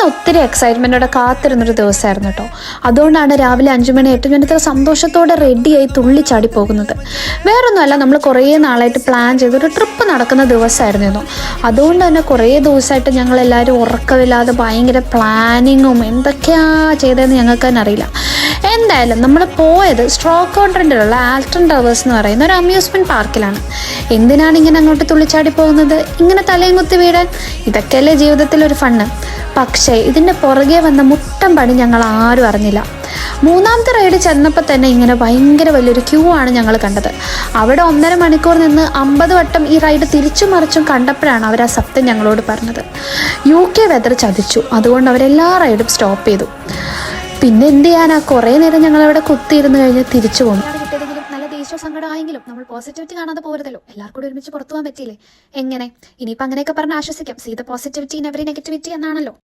ഒത്തിരി എക്സൈറ്റ്മെൻറ്റോടെ കാത്തിരുന്നൊരു ദിവസമായിരുന്നു കേട്ടോ. അതുകൊണ്ടാണ് രാവിലെ 5 മണി 8 മണി സന്തോഷത്തോടെ റെഡിയായി തുള്ളിച്ചാടി പോകുന്നത്. വേറൊന്നുമല്ല, നമ്മൾ കുറേ നാളായിട്ട് പ്ലാൻ ചെയ്തൊരു ട്രിപ്പ് നടക്കുന്ന ദിവസമായിരുന്നു. അതുകൊണ്ട് തന്നെ കുറേ ദിവസമായിട്ട് ഞങ്ങളെല്ലാവരും ഉറക്കമില്ലാതെ ഭയങ്കര പ്ലാനിങ്ങും എന്തൊക്കെയാ ചെയ്തതെന്ന് ഞങ്ങൾക്ക് തന്നെ അറിയില്ല. എന്തായാലും നമ്മൾ പോയത് സ്ട്രോക്കോൺട്രൻഡിലുള്ള ആൽട്ടൺ ടവേഴ്സ് എന്ന് പറയുന്ന ഒരു അമ്യൂസ്മെൻറ്റ് പാർക്കിലാണ്. എന്തിനാണ് ഇങ്ങനെ അങ്ങോട്ട് തുള്ളിച്ചാടി പോകുന്നത്? ഇങ്ങനെ തലയും കുത്തി വീഴാൻ? ഇതൊക്കെയല്ലേ ജീവിതത്തിലൊരു ഫണ്ണ്. പക്ഷേ ഇതിൻ്റെ പുറകെ വന്ന മുട്ടം പണി ഞങ്ങൾ ആരും അറിഞ്ഞില്ല. 3ാമത്തെ റൈഡ് ചെന്നപ്പോൾ തന്നെ ഇങ്ങനെ ഭയങ്കര വലിയൊരു ക്യൂ ആണ് ഞങ്ങൾ കണ്ടത്. അവിടെ 1.5 മണിക്കൂർ നിന്ന് 50 വട്ടം ഈ റൈഡ് തിരിച്ചും മറിച്ചും കണ്ടപ്പോഴാണ് അവർ ആ സത്യം ഞങ്ങളോട് പറഞ്ഞത്. UK വെതർ ചതിച്ചു. അതുകൊണ്ട് അവരെല്ലാ റൈഡും സ്റ്റോപ്പ് ചെയ്തു. പിന്നെ എന്ത് ചെയ്യാനാ, കുറേ നേരം ഞങ്ങളവിടെ കുത്തിയിരുന്ന് കഴിഞ്ഞ് തിരിച്ചു പോന്നു. കിട്ടിയതെങ്കിലും നല്ല ദേഷ്യ സങ്കടമായെങ്കിലും നമ്മൾ പോസിറ്റിവിറ്റി കാണാതെ പോരുതല്ലോ. എല്ലാവർക്കും കൂടി ഒരുമിച്ച് പുറത്തു പോകാൻ പറ്റിയില്ലേ? എങ്ങനെ ഇനിയിപ്പോൾ അങ്ങനെയൊക്കെ പറഞ്ഞ് ആശ്വസിക്കാം. See the positivity in every negativity എന്നാണല്ലോ.